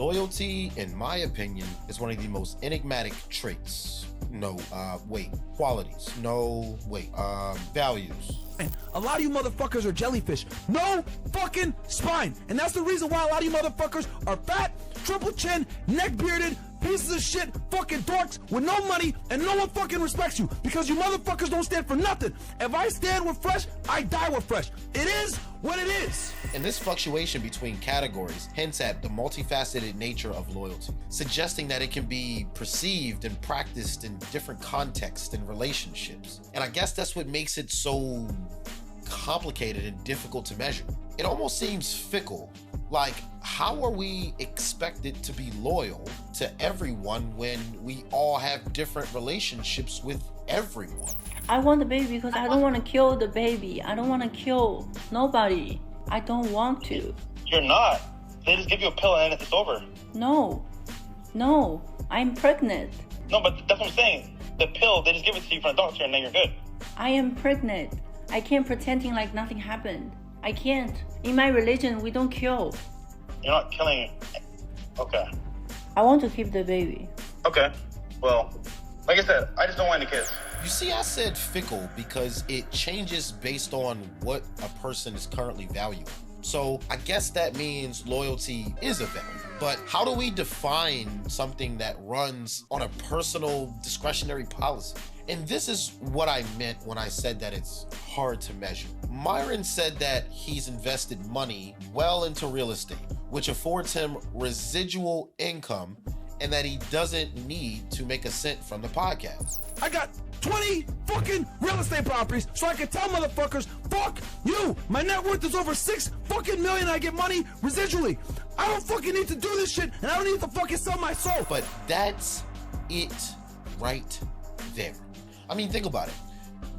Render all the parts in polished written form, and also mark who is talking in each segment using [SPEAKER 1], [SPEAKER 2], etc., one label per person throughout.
[SPEAKER 1] Loyalty, in my opinion, is one of the most enigmatic traits. Qualities. Values.
[SPEAKER 2] A lot of you motherfuckers are jellyfish. No fucking spine. And that's the reason why a lot of you motherfuckers are fat, triple chin, neck bearded, pieces of shit, fucking dorks with no money, and no one fucking respects you because you motherfuckers don't stand for nothing. If I stand with fresh, I die with fresh. It is what it is.
[SPEAKER 1] And this fluctuation between categories hints at the multifaceted nature of loyalty, suggesting that it can be perceived and practiced in different contexts and relationships. And I guess that's what makes it so complicated and difficult to measure. It almost seems fickle. Like, how are we expected to be loyal to everyone when we all have different relationships with everyone?
[SPEAKER 3] I want the baby because I don't want to kill the baby. I don't want to kill nobody. I don't want to.
[SPEAKER 4] You're not. They just give you a pill and then it's over.
[SPEAKER 3] No, I'm pregnant.
[SPEAKER 4] No, but that's what I'm saying. The pill, they just give it to you from a doctor and then you're good.
[SPEAKER 3] I am pregnant. I can't pretending like nothing happened. I can't. In my religion, we don't kill.
[SPEAKER 4] You're not killing. Okay.
[SPEAKER 3] I want to keep the baby.
[SPEAKER 4] Okay. Well, like I said, I just don't want any kids.
[SPEAKER 1] You see, I said fickle because it changes based on what a person is currently valuing. So I guess that means loyalty is a value. But how do we define something that runs on a personal discretionary policy? And this is what I meant when I said that it's hard to measure. Myron said that he's invested money well into real estate, which affords him residual income, and that he doesn't need to make a cent from the podcast.
[SPEAKER 2] I got 20 fucking real estate properties so I can tell motherfuckers, fuck you. My net worth is over 6 fucking million. I get money residually. I don't fucking need to do this shit, and I don't need to fucking sell my soul.
[SPEAKER 1] But that's it right there. I mean, think about it.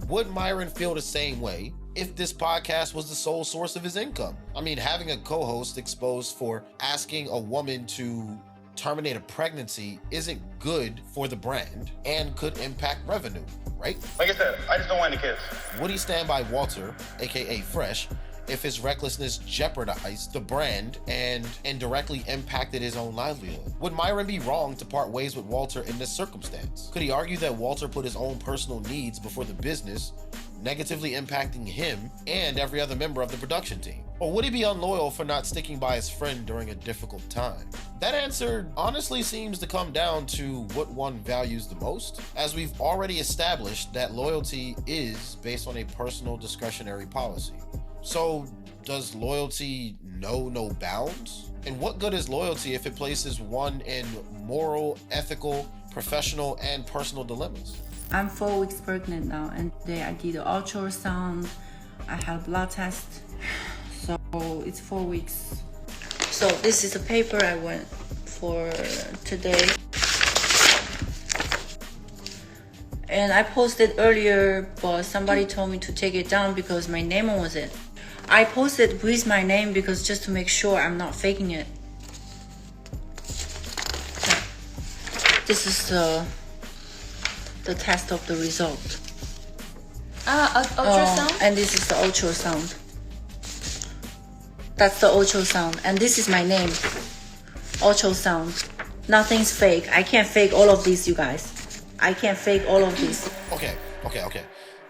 [SPEAKER 1] Would Myron feel the same way if this podcast was the sole source of his income? I mean, having a co-host exposed for asking a woman to terminate a pregnancy isn't good for the brand and could impact revenue, right?
[SPEAKER 4] Like I said, I just don't want any kids.
[SPEAKER 1] Would he stand by Walter, aka Fresh, if his recklessness jeopardized the brand and indirectly impacted his own livelihood? Would Myron be wrong to part ways with Walter in this circumstance? Could he argue that Walter put his own personal needs before the business, negatively impacting him and every other member of the production team? Or would he be unloyal for not sticking by his friend during a difficult time? That answer honestly seems to come down to what one values the most, as we've already established that loyalty is based on a personal discretionary policy. So does loyalty know no bounds? And what good is loyalty if it places one in moral, ethical, professional, and personal dilemmas?
[SPEAKER 3] I'm 4 weeks pregnant now, and today I did an ultrasound. I had a blood test, so it's 4 weeks. So this is the paper I went for today. And I posted earlier, but somebody told me to take it down because my name was it. I posted with my name because just to make sure I'm not faking it. This is the test of the result.
[SPEAKER 5] Ultrasound?
[SPEAKER 3] And this is the ultrasound. That's the ultrasound. And this is my name. Ultrasound. Nothing's fake. I can't fake all of these, you guys. I can't fake all of these.
[SPEAKER 1] Okay.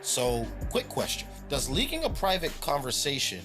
[SPEAKER 1] So, quick question. Does leaking a private conversation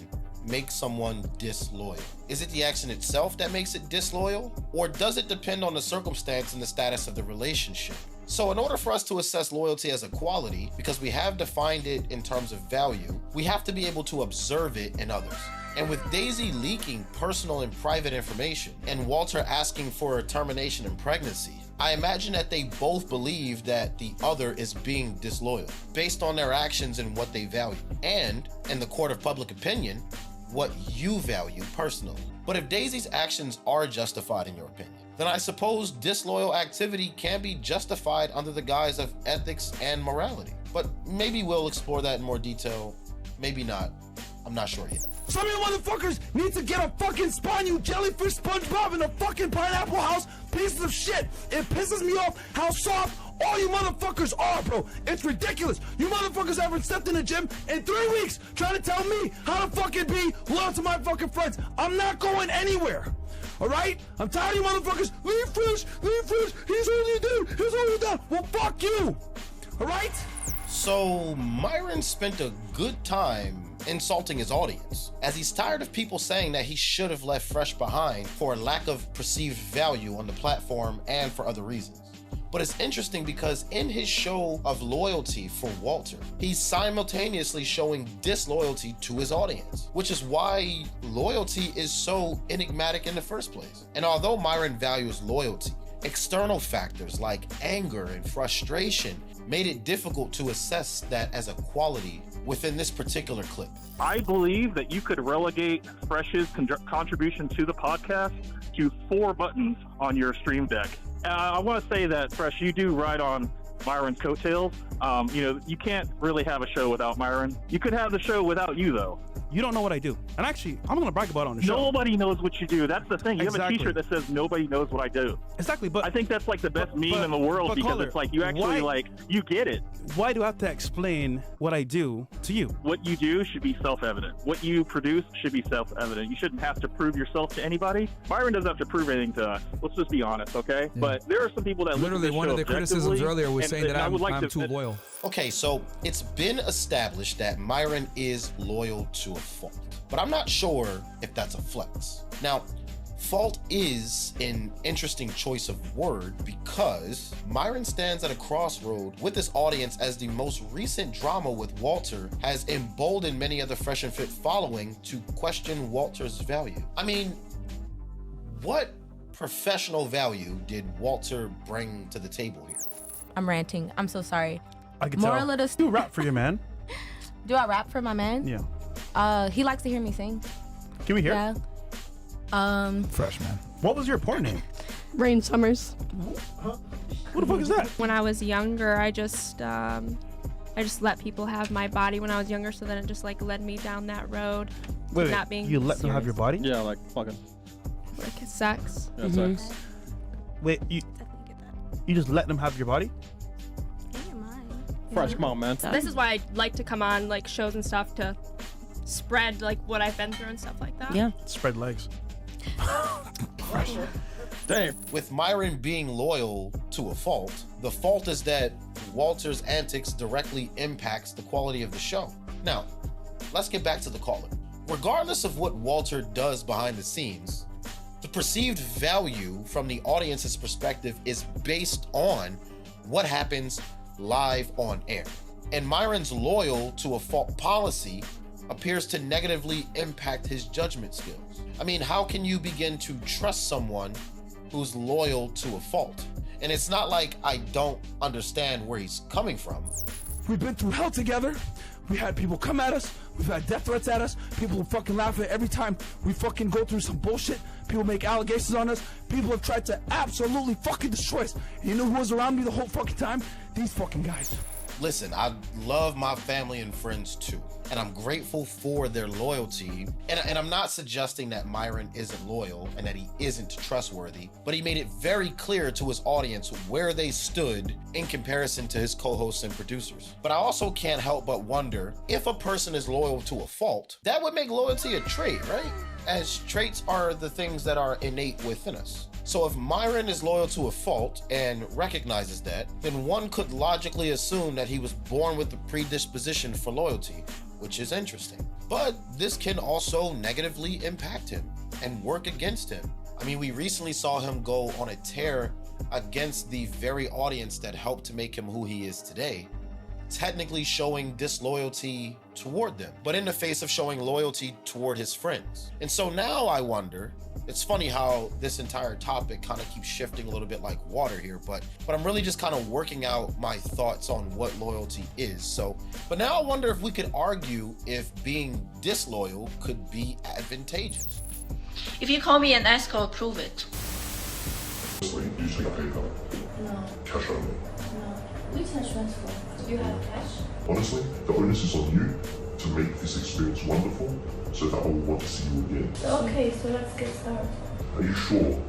[SPEAKER 1] make someone disloyal? Is it the action itself that makes it disloyal? Or does it depend on the circumstance and the status of the relationship? So in order for us to assess loyalty as a quality, because we have defined it in terms of value, we have to be able to observe it in others. And with Daisy leaking personal and private information, and Walter asking for a termination in pregnancy, I imagine that they both believe that the other is being disloyal, based on their actions and what they value, and, in the court of public opinion, what you value personally. But if Daisy's actions are justified in your opinion, then I suppose disloyal activity can be justified under the guise of ethics and morality. But maybe we'll explore that in more detail, maybe not. I'm not sure yet.
[SPEAKER 2] Some of you motherfuckers need to get a fucking spine, you jellyfish SpongeBob in a fucking pineapple house. Pieces of shit. It pisses me off how soft all you motherfuckers are, bro. It's ridiculous. You motherfuckers haven't stepped in the gym in 3 weeks trying to tell me how to fucking be loyal to my fucking friends. I'm not going anywhere. all right? I'm tired of you motherfuckers. Leave Fresh, he's only dude, he's only done. Well, fuck you, all right?
[SPEAKER 1] So Myron spent a good time insulting his audience, as he's tired of people saying that he should have left Fresh behind for a lack of perceived value on the platform and for other reasons. But it's interesting because in his show of loyalty for Walter, he's simultaneously showing disloyalty to his audience, which is why loyalty is so enigmatic in the first place. And although Myron values loyalty, external factors like anger and frustration made it difficult to assess that as a quality within this particular clip.
[SPEAKER 5] I believe that you could relegate Fresh's contribution to the podcast to 4 buttons on your stream deck. I want to say that, Fresh, you do ride on Myron's coattails. You can't really have a show without Myron. You could have the show without you, though.
[SPEAKER 6] You don't know what I do. And actually, I'm going to brag about it on the show.
[SPEAKER 5] Nobody knows what you do. That's the thing. You
[SPEAKER 6] Exactly.
[SPEAKER 5] have a t-shirt that says, nobody knows what I do.
[SPEAKER 6] Exactly, but
[SPEAKER 5] I think that's like the best meme in the world, because
[SPEAKER 6] Caller,
[SPEAKER 5] it's like you actually you get it.
[SPEAKER 6] why do I have to explain what I do to you?
[SPEAKER 5] What you do should be self-evident. What you produce should be self-evident. You shouldn't have to prove yourself to anybody. Myron doesn't have to prove anything to us. Let's just be honest, okay? Yeah. But there are some people that
[SPEAKER 7] literally one of the criticisms earlier was saying that I'm too loyal.
[SPEAKER 1] Okay, so it's been established that Myron is loyal to a fault, but I'm not sure if that's a flex. Now, fault is an interesting choice of word because Myron stands at a crossroad with his audience, as the most recent drama with Walter has emboldened many of the Fresh and Fit following to question Walter's value. I mean, what professional value did Walter bring to the table here?
[SPEAKER 8] I'm ranting. I'm so sorry.
[SPEAKER 6] I can
[SPEAKER 8] Moral
[SPEAKER 6] tell.
[SPEAKER 8] of the
[SPEAKER 6] Do rap for your man.
[SPEAKER 8] Do I rap for my man?
[SPEAKER 6] Yeah.
[SPEAKER 8] He likes to hear me sing.
[SPEAKER 6] Can we hear?
[SPEAKER 8] Yeah.
[SPEAKER 2] Fresh, man.
[SPEAKER 6] What was your porn name?
[SPEAKER 9] Rain Summers.
[SPEAKER 6] What the fuck is that?
[SPEAKER 9] When I was younger, I just let people have my body when I was younger, so then it just like led me down that road.
[SPEAKER 6] Wait,
[SPEAKER 9] not being
[SPEAKER 6] you let them have your body?
[SPEAKER 5] Yeah, like fucking.
[SPEAKER 9] like sex.
[SPEAKER 5] Yeah, sex.
[SPEAKER 6] Wait, you just let them have your body?
[SPEAKER 5] Fresh, come on, man.
[SPEAKER 9] This is why I like to come on like shows and stuff to spread like what I've been through and stuff like that.
[SPEAKER 8] Yeah.
[SPEAKER 6] Spread legs.
[SPEAKER 5] Damn.
[SPEAKER 1] With Myron being loyal to a fault, the fault is that Walter's antics directly impacts the quality of the show. Now, let's get back to the caller. Regardless of what Walter does behind the scenes, the perceived value from the audience's perspective is based on what happens live on air. And Myron's loyal to a fault policy appears to negatively impact his judgment skills. I mean, how can you begin to trust someone who's loyal to a fault? And it's not like I don't understand where he's coming from.
[SPEAKER 2] We've been through hell together. We had people come at us. We've had death threats at us. People fucking laugh at every time we fucking go through some bullshit. People make allegations on us. People have tried to absolutely fucking destroy us. And you know who was around me the whole fucking time? These fucking guys.
[SPEAKER 1] Listen, I love my family and friends too, and I'm grateful for their loyalty. And I'm not suggesting that Myron isn't loyal and that he isn't trustworthy, but he made it very clear to his audience where they stood in comparison to his co-hosts and producers. But I also can't help but wonder, if a person is loyal to a fault, that would make loyalty a trait, right? As traits are the things that are innate within us. So if Myron is loyal to a fault and recognizes that, then one could logically assume that he was born with a predisposition for loyalty, which is interesting. But this can also negatively impact him and work against him. I mean, we recently saw him go on a tear against the very audience that helped to make him who he is today, technically showing disloyalty toward them, but in the face of showing loyalty toward his friends. And so now I wonder, it's funny how this entire topic kind of keeps shifting a little bit like water here, but I'm really just kind of working out my thoughts on what loyalty is. But now I wonder if we could argue if being disloyal could be advantageous.
[SPEAKER 3] If you call me an escort, prove it.
[SPEAKER 10] Do you take PayPal?
[SPEAKER 3] No.
[SPEAKER 10] Cash only?
[SPEAKER 3] No. We can transfer. Do you have cash?
[SPEAKER 10] Honestly, the onus is on you to make this experience wonderful so that I will want to see you again.
[SPEAKER 3] Okay, so let's get started.
[SPEAKER 10] Are you sure?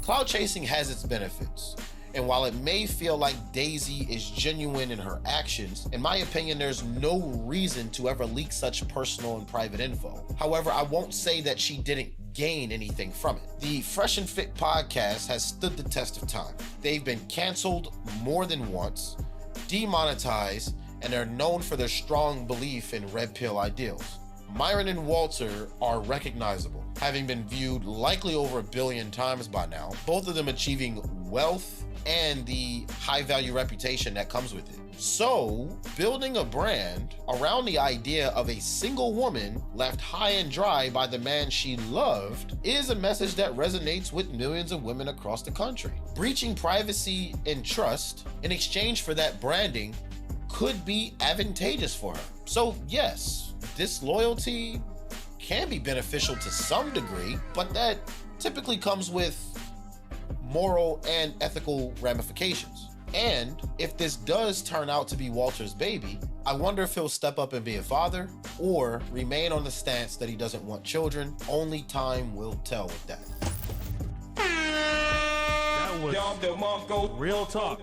[SPEAKER 1] Cloud chasing has its benefits, and while it may feel like Daisy is genuine in her actions, in my opinion, there's no reason to ever leak such personal and private info. However, I won't say that she didn't gain anything from it. The Fresh and Fit podcast has stood the test of time. They've been canceled more than once, demonetized, and are known for their strong belief in red pill ideals. Myron and Walter are recognizable, having been viewed likely over 1 billion times by now, both of them achieving wealth and the high value reputation that comes with it. So, building a brand around the idea of a single woman left high and dry by the man she loved is a message that resonates with millions of women across the country. Breaching privacy and trust in exchange for that branding could be advantageous for her. So yes, disloyalty can be beneficial to some degree, but that typically comes with moral and ethical ramifications. And if this does turn out to be Walter's baby, I wonder if he'll step up and be a father or remain on the stance that he doesn't want children. Only time will tell with that.
[SPEAKER 6] That was real talk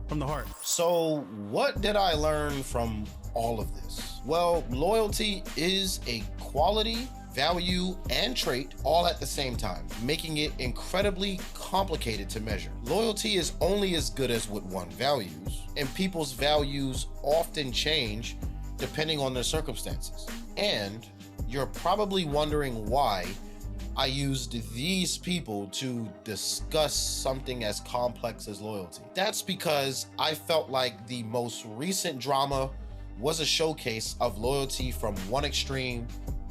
[SPEAKER 6] from the heart.
[SPEAKER 1] So what did I learn from all of this? Well, loyalty is a quality, value, and trait all at the same time, making it incredibly complicated to measure. Loyalty is only as good as what one values, and people's values often change depending on their circumstances. And you're probably wondering why I used these people to discuss something as complex as loyalty. That's because I felt like the most recent drama was a showcase of loyalty from one extreme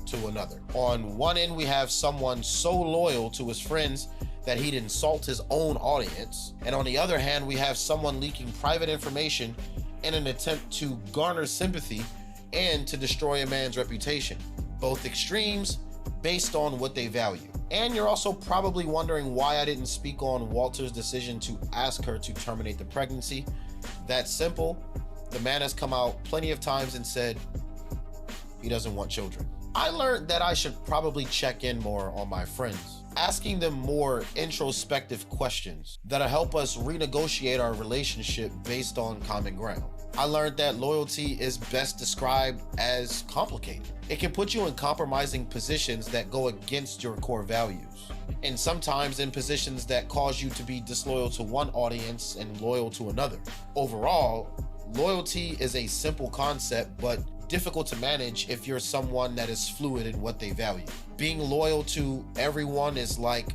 [SPEAKER 1] to another. On one end, we have someone so loyal to his friends that he'd insult his own audience. And on the other hand, we have someone leaking private information in an attempt to garner sympathy and to destroy a man's reputation. Both extremes based on what they value. And you're also probably wondering why I didn't speak on Walter's decision to ask her to terminate the pregnancy. That's simple. The man has come out plenty of times and said he doesn't want children. I learned that I should probably check in more on my friends, asking them more introspective questions that'll help us renegotiate our relationship based on common ground. I learned that loyalty is best described as complicated. It can put you in compromising positions that go against your core values, and sometimes in positions that cause you to be disloyal to one audience and loyal to another. Overall, loyalty is a simple concept, but difficult to manage if you're someone that is fluid in what they value. Being loyal to everyone is like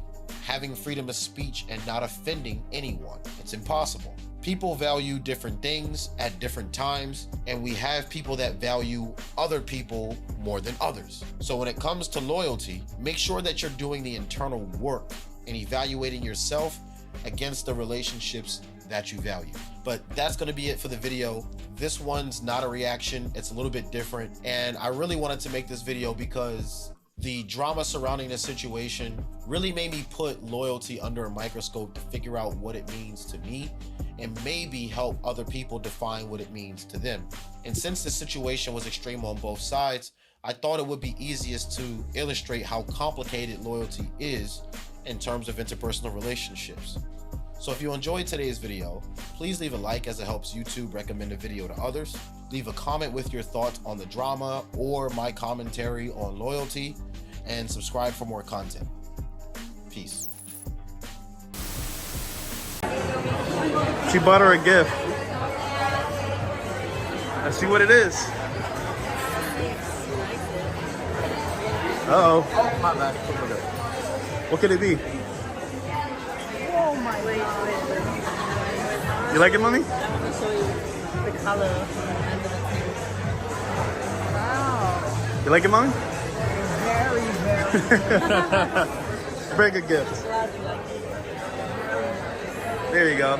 [SPEAKER 1] having freedom of speech and not offending anyone. It's impossible. People value different things at different times, and we have people that value other people more than others. So when it comes to loyalty, make sure that you're doing the internal work and evaluating yourself against the relationships that you value. But that's going to be it for the video. This one's not a reaction, it's a little bit different, and I really wanted to make this video because the drama surrounding this situation really made me put loyalty under a microscope to figure out what it means to me and maybe help other people define what it means to them. And since the situation was extreme on both sides, I thought it would be easiest to illustrate how complicated loyalty is in terms of interpersonal relationships. So if you enjoyed today's video, please leave a like as it helps YouTube recommend the video to others. Leave a comment with your thoughts on the drama or my commentary on loyalty, and subscribe for more content. Peace.
[SPEAKER 6] She bought her a gift. Let's see what it is. Uh-oh.
[SPEAKER 11] My bad.
[SPEAKER 6] What could it be?
[SPEAKER 11] Oh my god.
[SPEAKER 6] You like it, mommy?
[SPEAKER 11] I'm gonna show you the color. Wow.
[SPEAKER 6] You like it, mommy?
[SPEAKER 11] Very, very.
[SPEAKER 6] Very good gift.
[SPEAKER 11] Glad you like it.
[SPEAKER 6] There you go.